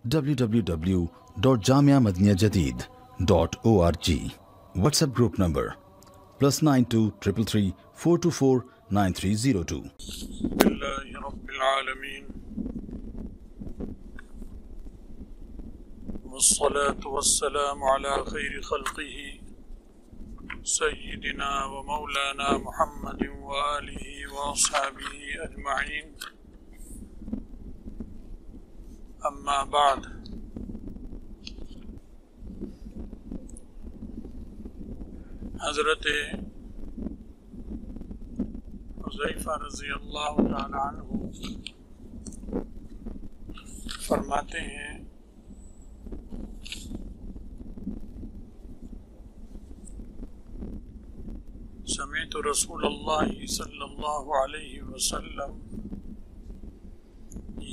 www.jamiamadiniyajadid.org. WhatsApp group number +92 333 424 9302. لله رب العالمين والصلاة والسلام على خير خلقه سيدنا ومولانا محمد وآله وأصحابه أجمعين. أما بعد، حضرت حذیفہ رضی اللہ تعالی عنہ فرماتے ہیں سمعت رسول اللہ صلی اللہ علیہ وسلم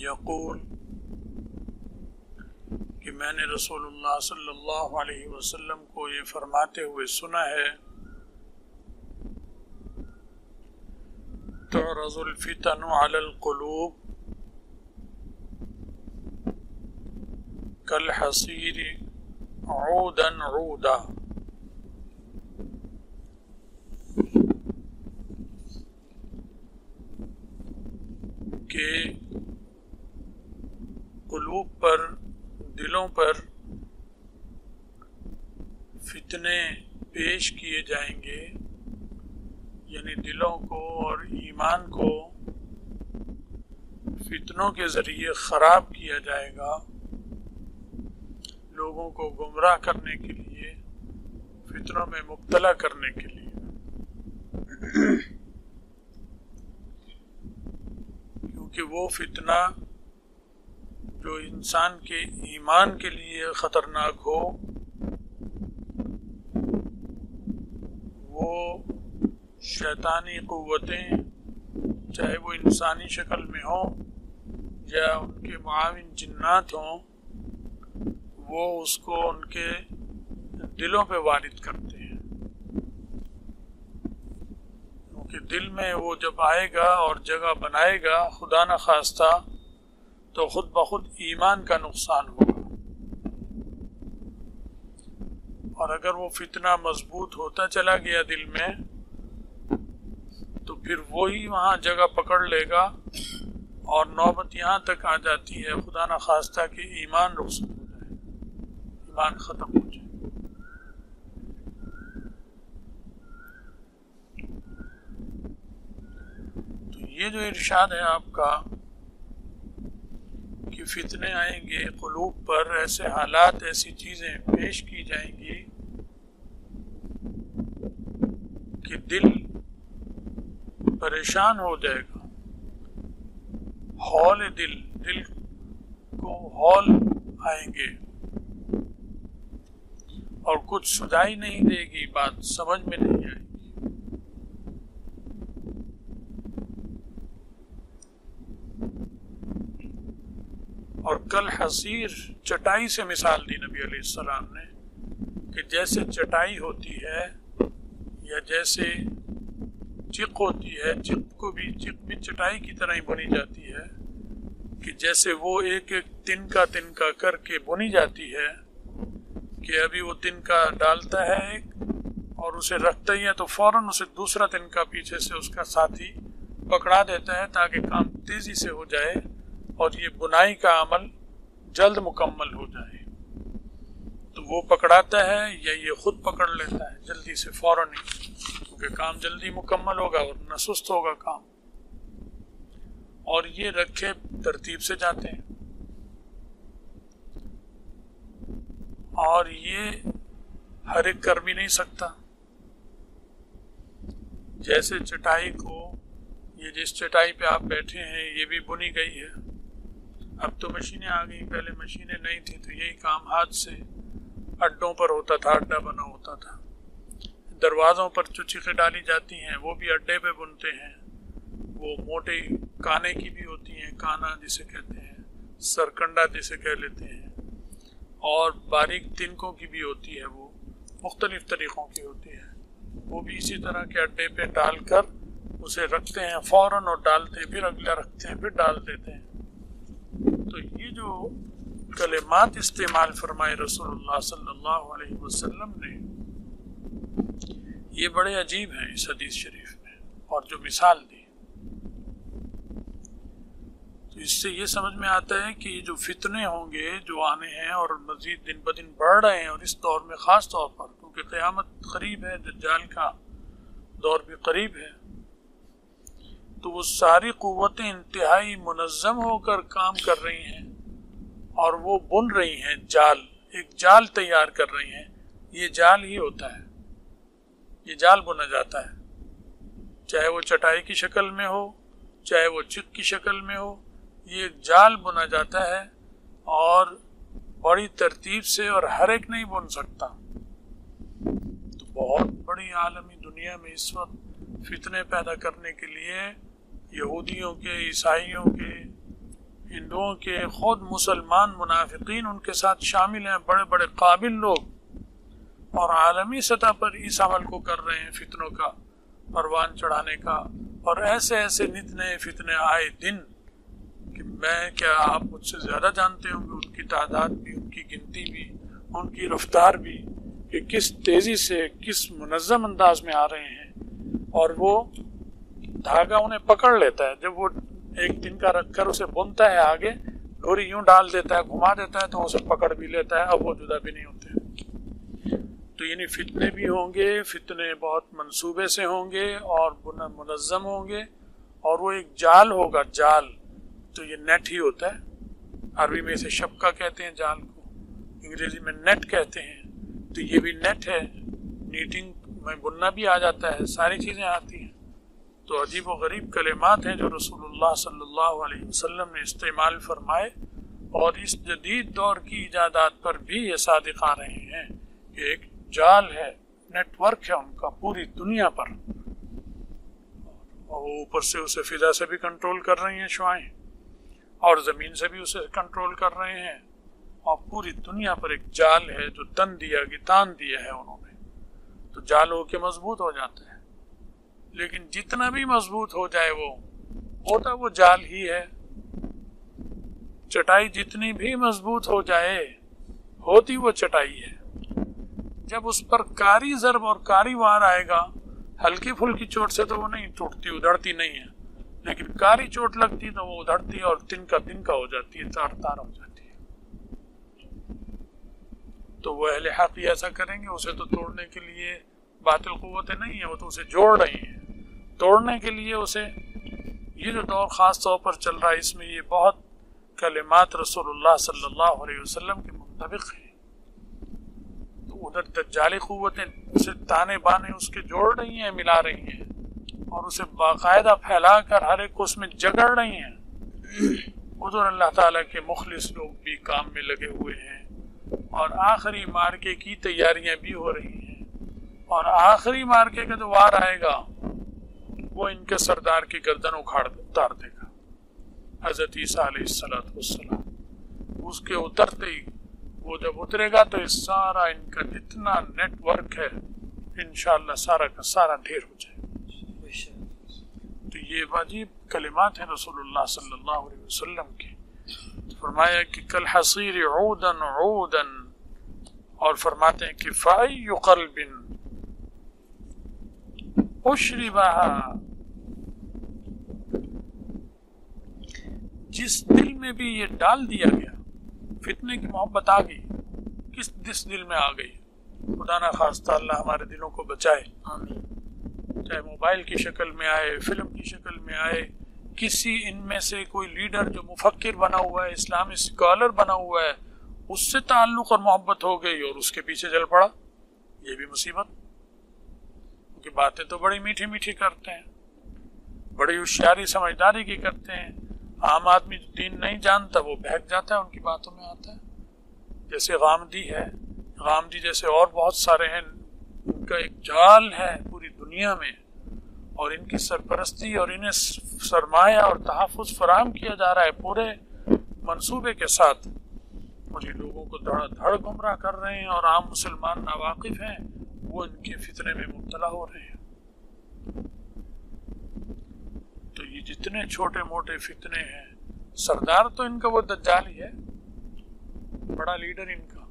یقول کہ میں نے رسول اللہ صلی اللہ علیہ وسلم کو یہ فرماتے ہوئے سنا ہے تعرض الفتن علی القلوب کالحصیر عودا عودا، کہ قلوب پر، دلوں پر فتنے پیش کیے جائیں گے، یعنی دلوں کو اور ایمان کو فتنوں کے ذریعے خراب کیا جائے گا، لوگوں کو گمراہ کرنے کے لیے، فتنوں میں مبتلا کرنے کے لیے۔ کیونکہ وہ فتنہ جو انسان کے ایمان کے لیے خطرناک ہو، وہ شیطانی قوتیں، چاہے وہ انسانی شکل میں ہوں یا ان کے معاون جنات ہوں، وہ اس کو ان کے دلوں پہ وارد کرتے ہیں۔ کیونکہ دل میں وہ جب آئے گا اور جگہ بنائے گا، خدا نہ خواستہ، تو خود بخود ایمان کا نقصان ہوگا۔ اور اگر وہ فتنہ مضبوط ہوتا چلا گیا دل میں، تو پھر وہی وہاں جگہ پکڑ لے گا اور نوبت یہاں تک آ جاتی ہے خدا نہ خواستہ کہ ایمان رخصت ہو جائے، ایمان ختم ہو جائے۔ تو یہ جو ارشاد ہے آپ کا کہ فتنے آئیں گے قلوب پر، ایسے حالات، ایسی چیزیں پیش کی جائیں گی کہ دل پریشان ہو جائے گا، ہول دل کو ہول آئیں گے اور کچھ سجائی نہیں دے گی، بات سمجھ میں نہیں آئے گی۔ اور کل حصیر، چٹائی سے مثال دی نبی علیہ السلام نے کہ جیسے چٹائی ہوتی ہے یا جیسے چق ہوتی ہے، چق بھی چٹائی کی طرح ہی بنی جاتی ہے، کہ جیسے وہ ایک ایک تنکا کر کے بنی جاتی ہے کہ ابھی وہ تنکا ڈالتا ہے ایک اور اسے رکھتا ہی ہے تو فوراً اسے دوسرا تنکا پیچھے سے اس کا ساتھی پکڑا دیتا ہے تاکہ کام تیزی سے ہو جائے اور یہ بنائی کا عمل جلد مکمل ہو جائے۔ تو وہ پکڑاتا ہے یا یہ خود پکڑ لیتا ہے جلدی سے، فوراً ہی، کیونکہ کام جلدی مکمل ہوگا ورنہ سست ہوگا کام۔ اور یہ رکھے ترتیب سے جاتے ہیں، اور یہ ہر ایک کر بھی نہیں سکتا۔ جیسے چٹائی کو، یہ جس چٹائی پہ آپ بیٹھے ہیں یہ بھی بنی گئی ہے، اب تو مشینیں آ گئی، پہلے مشینیں نہیں تھیں تو یہی کام ہاتھ سے اڈوں پر ہوتا تھا، اڈا بنا ہوتا تھا۔ دروازوں پر جو چیخیں ڈالی جاتی ہیں وہ بھی اڈے پہ بنتے ہیں، وہ موٹے کانے کی بھی ہوتی ہیں، کانا جسے کہتے ہیں، سرکنڈا جسے کہہ لیتے ہیں، اور باریک تنکوں کی بھی ہوتی ہے، وہ مختلف طریقوں کی ہوتی ہے، وہ بھی اسی طرح کے اڈے پہ ڈال کر اسے رکھتے ہیں فوراً، اور ڈالتے پھر اگلا رکھتے ہیں پھر ڈال دیتے ہیں۔ تو یہ جو कलिमात इस्तेमाल फरमाए रसूलुल्लाह सल्लल्लाहु अलैहि वसल्लम ने, ये बड़े अजीब हैं इस हदीस शरीफ में, और जो मिसाल दी तो इससे ये समझ में आता है कि ये जो फितने होंगे जो आने हैं और मजीद दिन ब दिन बढ़ रहे हैं, और इस दौर में ख़ास तौर पर क्योंकि क़यामत करीब है, दज्जाल का दौर भी करीब है, तो वो सारी क़ुव्वतें इंतहाई मुनज़्ज़म होकर काम कर रही हैं और वो बुन रही हैं जाल, एक जाल तैयार कर रही हैं। ये जाल ही होता है, ये जाल बुना जाता है, चाहे वो चटाई की शक्ल में हो, चाहे वो चिक की शक्ल में हो, ये जाल बुना जाता है और बड़ी तरतीब से, और हर एक नहीं बुन सकता। तो बहुत बड़ी आलमी दुनिया में इस वक्त फितने पैदा करने के लिए यहूदियों के, ईसाइयों के, हिंदुओं के, खुद मुसलमान मुनाफिकीन उनके साथ शामिल हैं, बड़े बड़े काबिल लोग, और आलमी सतह पर इस अमल को कर रहे हैं, फितनों का परवान चढ़ाने का। और ऐसे ऐसे नित नए फितने आए दिन कि मैं क्या, आप मुझसे ज़्यादा जानते होंगे उनकी तादाद भी, उनकी गिनती भी, उनकी रफ्तार भी, कि किस तेज़ी से, किस मुनज़्ज़म अंदाज में आ रहे हैं। और वो धागा उन्हें पकड़ लेता है, जब वो एक दिन का रखकर उसे बुनता है, आगे डोरी यूं डाल देता है, घुमा देता है, तो उसे पकड़ भी लेता है, अब वो जुदा भी नहीं होते। तो यानी फितने भी होंगे, फितने बहुत मंसूबे से होंगे और मुनज़्ज़म होंगे, और वो एक जाल होगा, जाल। तो ये नेट ही होता है, अरबी में इसे शबका कहते हैं जाल को, अंग्रेजी में नेट कहते हैं। तो ये भी नेट है, नीटिंग में बुनना भी आ जाता है, सारी चीज़ें आती हैं। तो अजीब व गरीब कलिमात हैं जो रसूलुल्लाह सल्लल्लाहु अलैहि वसल्लम ने इस्तेमाल फरमाए, और इस जदीद दौर की इजादात पर भी ये सादिक आ रहे हैं कि एक जाल है, नेटवर्क है उनका पूरी दुनिया पर, और वो ऊपर से उसे फिजा से भी कंट्रोल कर रही हैं शुआएं, और ज़मीन से भी उसे कंट्रोल कर रहे हैं, और पूरी दुनिया पर एक जाल है जो तान दिया है उन्होंने। तो जाल होके मजबूत हो जाता है, लेकिन जितना भी मजबूत हो जाए वो होता वो जाल ही है। चटाई जितनी भी मजबूत हो जाए होती वो चटाई है। जब उस पर कारी ज़रब और कारी वार आएगा, हल्की फुल्की चोट से तो वो नहीं टूटती, उधड़ती नहीं है, लेकिन कारी चोट लगती तो वो उधड़ती है और तिनका हो जाती है, तार तार हो जाती है। तो वो अहले हक ऐसा करेंगे, उसे तो तोड़ने के लिए बातिल कुव्वतें नहीं है, वो तो उसे जोड़ रही हैं। तोड़ने के लिए उसे, ये जो दौर खास तौर पर चल रहा है, इसमें ये बहुत कलिमात रसूलुल्लाह सल्लल्लाहु अलैहि वसल्लम के मुताबिक है। तो उधर दज्जाली कुव्वतें उसे ताने बाने उसके जोड़ रही हैं, मिला रही हैं, और उसे बाकायदा फैला कर हर एक को उसमें जगड़ रही हैं। उधर अल्लाह ताला के मुखलिस लोग भी काम में लगे हुए हैं, और आखिरी मार्के की तैयारियां भी हो रही हैं, और आखिरी मार्के का जो वार आएगा वो इनके सरदार की गर्दन उतार देगा, हजरत ईसा अलैहिस्सलाम। उसके उतरते ही, वो जब उतरेगा तो इस सारा इनका जितना नेटवर्क है इंशाअल्लाह सारा का सारा ढेर हो जाएगा। तो ये वाजिब कलिमात हैं रसूलुल्लाह सल्लल्लाहु अलैहि वसल्लम के। फरमाया कि कल हसीर ऊदन ऊदन, और फरमाते हैं कि फ़अय्यु क़ल्बिन उश्रिबहा, जिस दिल में भी ये डाल दिया गया, फितने की मोहब्बत आ गई, किस दिल में आ गई, खुदा ना खास्ता अल्लाह हमारे दिलों को बचाए, चाहे मोबाइल की शक्ल में आए, फिल्म की शक्ल में आए, किसी इनमें से कोई लीडर जो मुफक्किर बना हुआ है, इस्लामी स्कॉलर बना हुआ है, उससे ताल्लुक और मोहब्बत हो गई और उसके पीछे चल पड़ा, ये भी मुसीबत। क्योंकि बातें तो बड़ी मीठी मीठी करते हैं, बड़ी होशियारी समझदारी की करते हैं, आम आदमी जो दीन नहीं जानता वो बहक जाता है, उनकी बातों में आता है। जैसे गामदी है, गामदी जैसे और बहुत सारे हैं, उनका एक जाल है पूरी दुनिया में, और इनकी सरपरस्ती और इन्हें सरमाया और तहफ़्फ़ुज़ फराहम किया जा रहा है पूरे मंसूबे के साथ, और ये लोगों को धड़ गुमराह कर रहे हैं, और आम मुसलमान नावाकिफ हैं, वो इनके फितने में मुब्तला हो रहे हैं। तो ये जितने छोटे मोटे फितने हैं, सरदार तो इनका वो दज्जाल ही है, बड़ा लीडर इनका।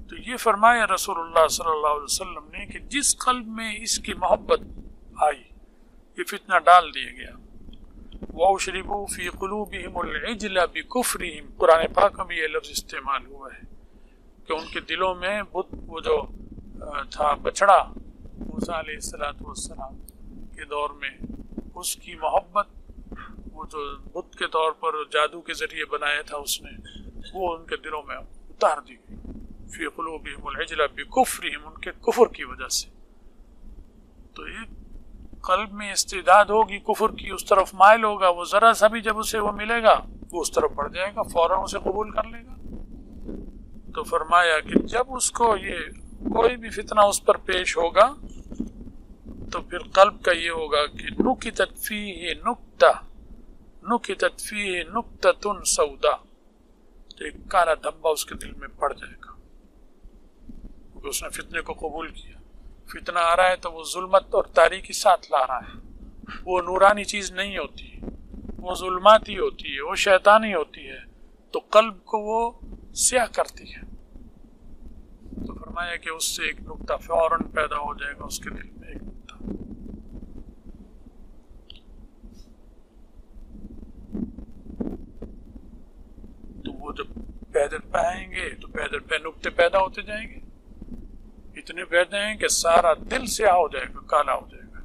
तो ये फरमाया रसूलुल्लाह सल्लल्लाहु अलैहि वसल्लम ने कि जिस कल्ब में इसकी मोहब्बत आई, ये फितना डाल दिया गया। वअशरिबू फी क़ुलूबिहिमुल इज्ला बिकुफ्रिहिम, कुरान पाक में ये लफ्ज़ इस्तेमाल हुआ है कि उनके दिलों में बुत, वो जो था बछड़ा मूसा अलैहिस्सलातु वस्सलाम के दौर में, उसकी मोहब्बत, वो जो बुत के तौर पर जादू के ज़रिए बनाया था उसने, वो उनके दिलों में उतार दी गई। फी क़ुलूबिहिमुल इज्ला बिकुफ्रिहिम, उनके कुफ्र की वजह से। तो एक कल्ब में इस्तिदाद होगी कुफ्र की, उस तरफ माइल होगा, वो जरा सा भी जब उसे वो मिलेगा वो उस तरफ बढ़ जाएगा, फौरन उसे कबूल कर लेगा। तो फरमाया कि जब उसको ये कोई भी फितना उस पर पेश होगा तो फिर कल्ब का ये होगा कि नुकितत फीहि नुक्ततुन सौदा, तो एक काला धब्बा उसके दिल में पड़ जाएगा क्योंकि उसने फितने को कबूल किया। फितना आ रहा है तो वो जुल्मत और तारीकी साथ ला रहा है, वो नूरानी चीज नहीं होती, वो जुल्माती होती है, वो शैतानी होती है, तो कल्ब को वो स्याह करती है। तो फरमाया कि उससे एक नुक्ता फौरन पैदा हो जाएगा उसके दिल में, एक नुक्ता। तो वो जब पैदल पाएंगे तो पैदल पे नुक्ते पैदा होते जाएंगे, इतने पैदा हैं कि सारा दिल स्याह हो जाएगा, काला हो जाएगा।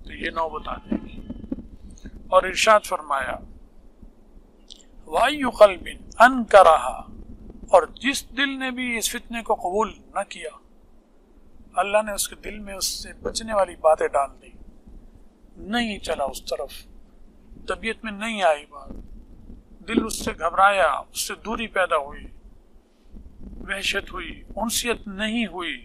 तो ये नौबत आ जाएगी। और इरशाद फरमाया वायु क़ल्बिन अनकरहा, और जिस दिल ने भी इस फितने को कबूल न किया, अल्लाह ने उसके दिल में उससे बचने वाली बातें डाल दी, नहीं चला उस तरफ, तबीयत में नहीं आई बात, दिल उससे घबराया, उससे दूरी पैदा हुई, वहशत हुई, उनसियत नहीं हुई,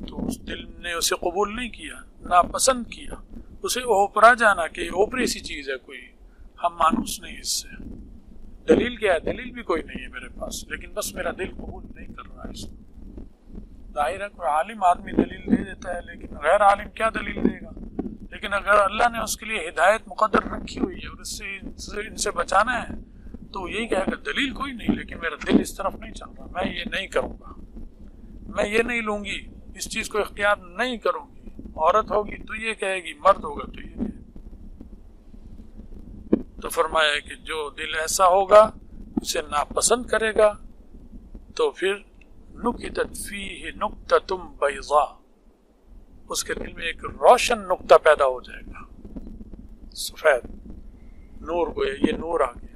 तो उस दिल ने उसे कबूल नहीं किया, नापसंद किया, उसे ओपरा जाना कि ओपरी सी चीज है कोई, हम मानूस नहीं इससे। दलील क्या है? दलील भी कोई नहीं है मेरे पास, लेकिन बस मेरा दिल कबूल नहीं कर रहा है इसको। जाहिर है कोई आलिम आदमी दलील दे देता है, लेकिन गैर आलिम क्या दलील देगा? लेकिन अगर अल्लाह ने उसके लिए हिदायत मुकद्दर रखी हुई है और इससे इनसे बचाना है तो यही कहेगा दलील कोई नहीं, लेकिन मेरा दिल इस तरफ नहीं चल रहा, मैं ये नहीं करूँगा, मैं ये नहीं लूँगी, इस चीज़ को इख्तियार नहीं करूँगी। औरत होगी तो ये कहेगी, मर्द होगा तो ये कहेगा। तो फरमाया कि जो दिल ऐसा होगा, उसे नापसंद करेगा, तो फिर नुकितत फीहि नुक्ततुम बैज़ा, उसके दिल में एक रोशन नुक्ता पैदा हो जाएगा, सफेद नूर को, ये नूर आ गया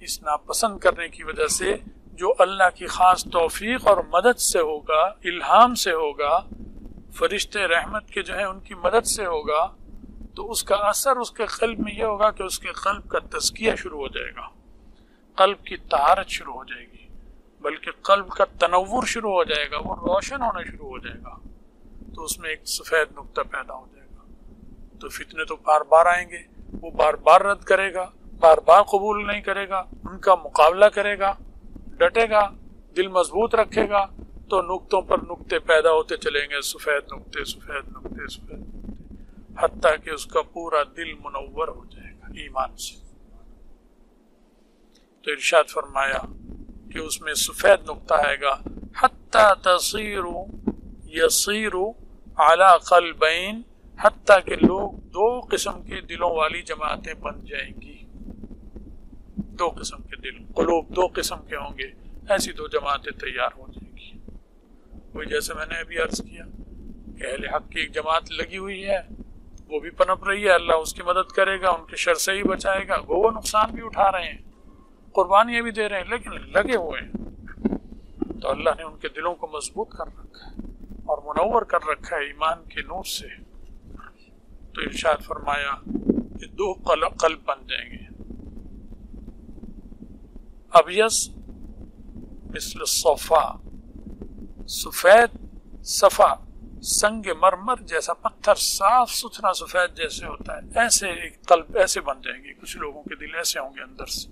इस नापसंद करने की वजह से, जो अल्लाह की खास तौफीक और मदद से होगा, इल्हाम से होगा, फरिश्ते रहमत के जो है उनकी मदद से होगा, तो उसका असर उसके कल्ब में यह होगा कि उसके कल्ब का तज़किया शुरू हो जाएगा, कल्ब की तहारत शुरू हो जाएगी, बल्कि कल्ब का तनव्वुर शुरू हो जाएगा, वो रोशन होना शुरू हो जाएगा, तो उसमें एक सफ़ेद नुक्ता पैदा हो जाएगा। तो फितने तो बार बार आएंगे, वो बार बार रद्द करेगा, बार बार कबूल नहीं करेगा, उनका मुकाबला करेगा, डटेगा, दिल मजबूत रखेगा, तो नुक्तों पर नुक्ते पैदा होते चलेंगे, सफ़ेद नुक्ते, सफ़ेद नुक्ते, सफ़ेद नुक्ते, हत्ता कि उसका पूरा दिल मुनव्वर हो जाएगा ईमान से। तो इरशाद फरमाया कि उसमें सफ़ेद नुक्ता आएगा, हत्ता तसीरु यसीरु अला क़ल्बैन, हत्ता के लोग दो किस्म के दिलों वाली जमातें बन जाएंगी, दो किस्म के दिल, क़ुलूब दो किस्म के होंगे, ऐसी दो जमातें तैयार हो जाएंगी। वही जैसे मैंने अभी अर्ज किया कि अहले हक की एक जमात लगी हुई है, वो भी पनप रही है, अल्लाह उसकी मदद करेगा, उनके शर से ही बचाएगा, वो नुकसान भी उठा रहे हैं, कुर्बानियाँ भी दे रहे हैं, लेकिन लगे हुए हैं। तो अल्लाह ने उनके दिलों को मजबूत कर रखा है और मुनव्वर कर रखा है ईमान के नूर से। तो इरशाद फरमाया कि दो कल्ब बन जाएंगे, अबयस मिस्ल सफ़ा, सफ़ेद सफ़ा, संग मरमर जैसा पत्थर, साफ सुथरा सफ़ेद जैसे होता है, ऐसे एक कल्ब ऐसे बन जाएंगे, कुछ लोगों के दिल ऐसे होंगे अंदर से।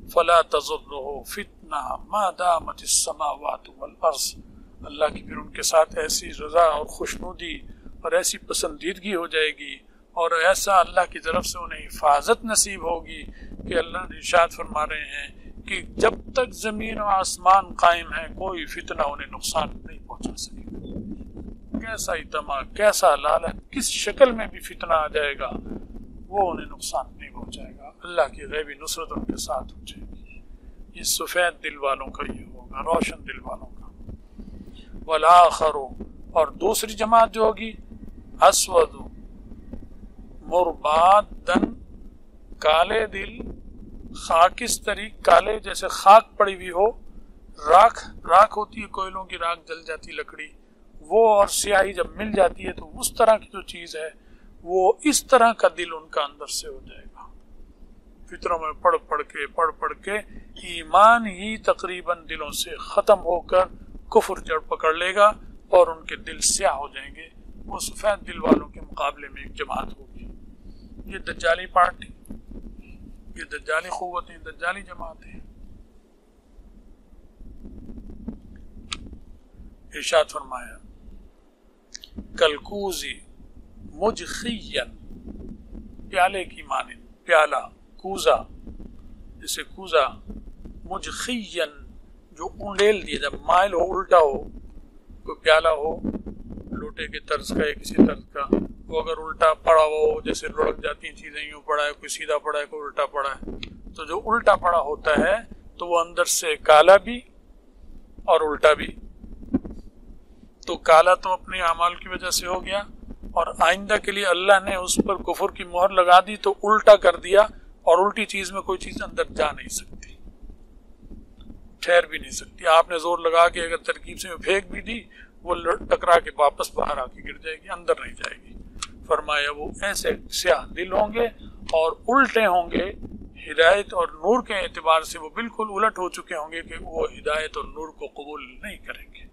फला तज़ुर्रुहु फितना मा दामतिस समावातु वल अर्ज़, अल्लाह की फिर उनके साथ ऐसी रज़ा और खुशनुदी और ऐसी पसंदीदगी हो जाएगी اور ایسا اللہ کی طرف سے انہیں حفاظت نصیب ہوگی کہ اللہ نے ارشاد فرما رہے ہیں کہ جب تک زمین و آسمان قائم ہے کوئی فتنہ انہیں نقصان نہیں پہنچا سکے گا. کیسا ہی دماغ، کیسا لالچ، کس شکل میں بھی فتنہ آ جائے گا وہ انہیں نقصان نہیں پہنچائے گا. اللہ کی غیبی نصرت ان کے ساتھ ہو جائے گی. یہ سفید دل والوں کا یہ ہوگا، روشن دل والوں کا. والآخر، اور دوسری جماعت جو ہوگی اسود مربادن، کالے دل، خاکستری، کالے جیسے خاک پڑی ہوئی ہو، راکھ ہوتی ہے، کوئلوں کی راکھ جل جاتی لکڑی، وہ اور سیاہی جب مل جاتی ہے تو اس طرح کی جو چیز ہے وہ اس طرح کا دل ان کا اندر سے ہو جائے گا. فطروں میں پڑھ پڑھ کے ایمان ہی تقریباً دلوں سے ختم ہو کر کفر جڑ پکڑ لے گا اور ان کے دل سیاہ ہو جائیں گے. وہ سفید دل والوں کے مقابلے میں ایک جماعت ہوگی. یہ دجالی پارٹی، یہ دجالی قوتیں، دجالی جماعتیں. ارشاد فرمایا کلکوزی مجخین، پیالے کی مانند، پیالہ کوزا، جیسے کوزا، مجخین جو انڈیل دیا، جب مائل ہو، الٹا ہو، کوئی پیالہ ہو لوٹے کے طرز کا یا کسی طرز کا، وہ اگر الٹا پڑا ہو، جیسے لڑک جاتی ہیں چیزیں، یوں پڑا ہے، کوئی سیدھا پڑا ہے، کوئی الٹا پڑا ہے، تو جو الٹا پڑا ہوتا ہے تو وہ اندر سے کالا بھی اور الٹا بھی. تو کالا تو اپنے اعمال کی وجہ سے ہو گیا، اور آئندہ کے لیے اللہ نے اس پر کفر کی مہر لگا دی تو الٹا کر دیا، اور الٹی چیز میں کوئی چیز اندر جا نہیں سکتی، ٹھہر بھی نہیں سکتی. آپ نے زور لگا کے اگر ترکیب سے پھینک بھی دی وہ ٹکرا کے واپس باہر آ کے گر جائے گی، اندر نہیں جائے گی. فرمایا وہ ایسے سیاہ دل ہوں گے اور الٹے ہوں گے، ہدایت اور نور کے اعتبار سے وہ بالکل الٹ ہو چکے ہوں گے کہ وہ ہدایت اور نور کو قبول نہیں کریں گے.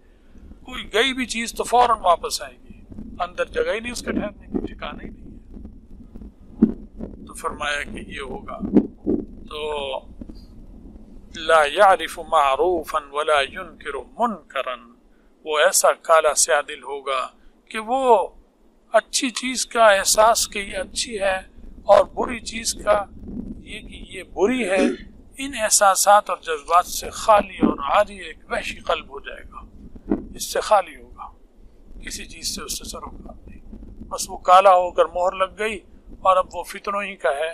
کوئی گئی بھی چیز تو فوراً واپس آئے گی، اندر جگہ ہی نہیں اس کے ٹھہرنے کی، ٹھکانا ہی نہیں ہے. تو فرمایا کہ یہ ہوگا. تو لا يعرف معروفا ولا ينکر منکرا، وہ ایسا کالا سیاہ دل ہوگا کہ وہ اچھی چیز کا احساس کہ یہ اچھی ہے اور بری چیز کا یہ کہ یہ بری ہے، ان احساسات اور جذبات سے خالی اور عاری ایک وحشی قلب ہو جائے گا. اس سے خالی ہوگا، کسی چیز سے اس سے سروکار نہیں. بس وہ کالا ہو کر مہر لگ گئی اور اب وہ فتنوں ہی کا ہے.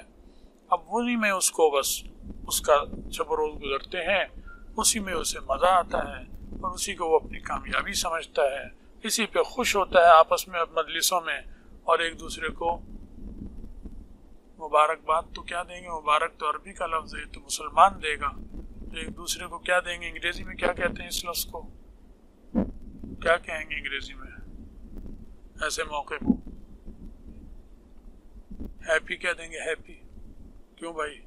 اب وہی میں اس کو بس اس کا شب و روز گزرتے ہیں، اسی میں اسے مزہ آتا ہے اور اسی کو وہ اپنی کامیابی سمجھتا ہے، اسی پہ خوش ہوتا ہے آپس میں مجلسوں میں. اور ایک دوسرے کو مبارکباد تو کیا دیں گے، مبارک تو عربی کا لفظ ہے تو مسلمان دے گا، تو ایک دوسرے کو کیا دیں گے، انگریزی میں کیا کہتے ہیں اس لفظ کو، کیا کہیں گے انگریزی میں ایسے موقع کو؟ ہیپی کہہ دیں گے، ہیپی. کیوں بھائی؟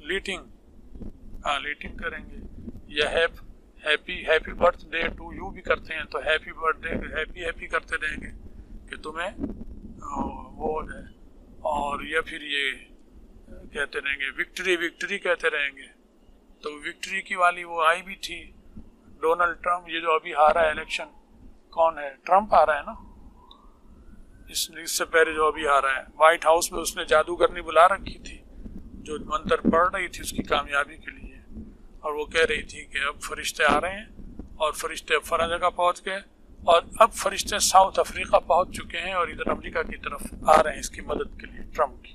لیٹنگ، ہاں لیٹنگ کریں گے. یا happy birthday to you بھی کرتے ہیں، تو ہیپی برتھ ڈے، ہیپی کرتے رہیں گے کہ تمہیں وہ ہو جائے. اور یا پھر یہ کہتے رہیں گے وکٹری کہتے رہیں گے. تو وکٹری کی والی وہ آئی بھی تھی، ڈونلڈ ٹرمپ، یہ جو ابھی ہارا ہے الیکشن، کون ہے؟ ٹرمپ آ رہا ہے نا، اس سے پہلے جو ابھی آ رہا ہے وائٹ ہاؤس میں اس نے جادوگرنی بلا رکھی تھی جو منتر پڑھ رہی تھی اس کی کامیابی کے لیے، اور وہ کہہ رہی تھی کہ اب فرشتے آ رہے ہیں، اور فرشتے اب فلاں جگہ پہنچ گئے، اور اب فرشتے ساؤتھ افریقہ پہنچ چکے ہیں اور ادھر امریکہ کی طرف آ رہے ہیں اس کی مدد کے لیے ٹرمپ کی.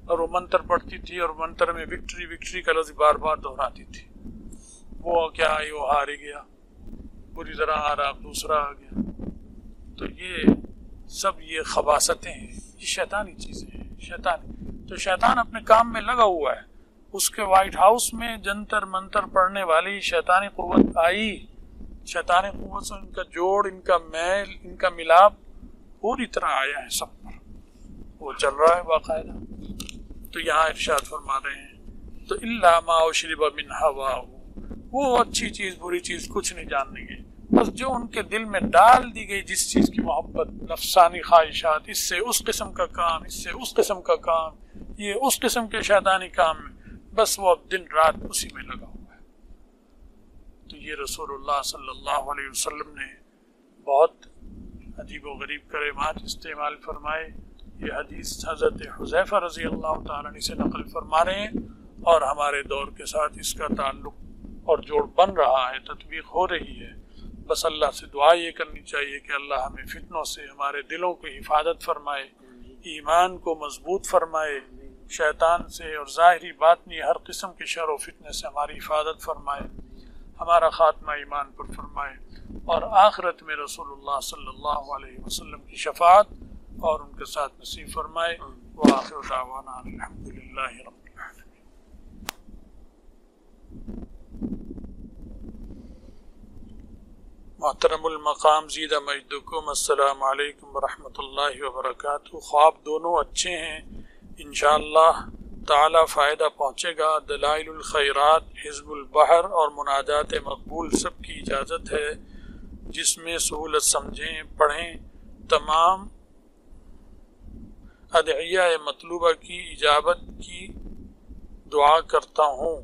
اور وہ منتر پڑھتی تھی اور منتر میں وکٹری کا لفظ بار بار دہراتی تھی. وہ کیا آئی، وہ ہار ہی گیا، بری طرح ہارا، اب دوسرا آ گیا. تو یہ سب یہ خباثتیں ہیں، یہ شیطانی چیزیں ہیں، شیطانی. تو شیطان اپنے کام میں لگا ہوا ہے. اس کے وائٹ ہاؤس میں جنتر منتر پڑھنے والی شیطانی قوت آئی، شیطانی قوت سے ان کا جوڑ، ان کا میل، ان کا ملاپ پوری طرح آیا ہے سب پر، وہ چل رہا ہے باقاعدہ. تو یہاں ارشاد فرما رہے ہیں تو الا ما اشرب من ہوا، وہ اچھی چیز بری چیز کچھ نہیں جانیں گے، بس جو ان کے دل میں ڈال دی گئی جس چیز کی محبت، نفسانی خواہشات، اس سے اس قسم کا کام، اس سے اس قسم کا کام، یہ اس قسم کے شیطانی کام میں، بس وہ اب دن رات اسی میں لگا ہوا ہے. تو یہ رسول اللہ صلی اللہ علیہ وسلم نے بہت عجیب و غریب کلمات استعمال فرمائے۔ یہ حدیث حضرت حذیفہ رضی اللہ تعالیٰ عنہ سے نقل فرما رہے ہیں اور ہمارے دور کے ساتھ اس کا تعلق اور جوڑ بن رہا ہے، تطبیق ہو رہی ہے۔ بس اللہ سے دعا یہ کرنی چاہیے کہ اللہ ہمیں فتنوں سے ہمارے دلوں کی حفاظت فرمائے، ایمان کو مضبوط فرمائے، شیطان سے اور ظاہری باطنی ہر قسم کے شر و فتنے سے ہماری حفاظت فرمائے، ہمارا خاتمہ ایمان پر فرمائے، اور آخرت میں رسول اللہ صلی اللہ علیہ وسلم کی شفاعت اور ان کے ساتھ نصیب فرمائے۔ وآخر دعوانا الحمدللہ رب العالمین۔ محترم المقام زیدہ مجدکم، السلام علیکم ورحمۃ اللہ وبرکاتہ۔ خواب دونوں اچھے ہیں، انشاءاللہ تعالی فائدہ پہنچے گا۔ دلائل الخیرات، حزب البحر اور مناجات مقبول سب کی اجازت ہے، جس میں سہولت سمجھیں پڑھیں۔ تمام ادعیہ مطلوبہ کی اجابت کی دعا کرتا ہوں۔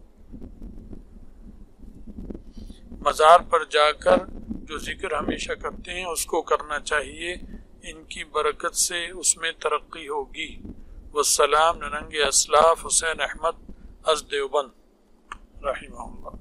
مزار پر جا کر جو ذکر ہمیشہ کرتے ہیں اس کو کرنا چاہیے، ان کی برکت سے اس میں ترقی ہوگی۔ والسلام، نننگ اسلاف حسین احمد از دیوبند رحمہ اللہ۔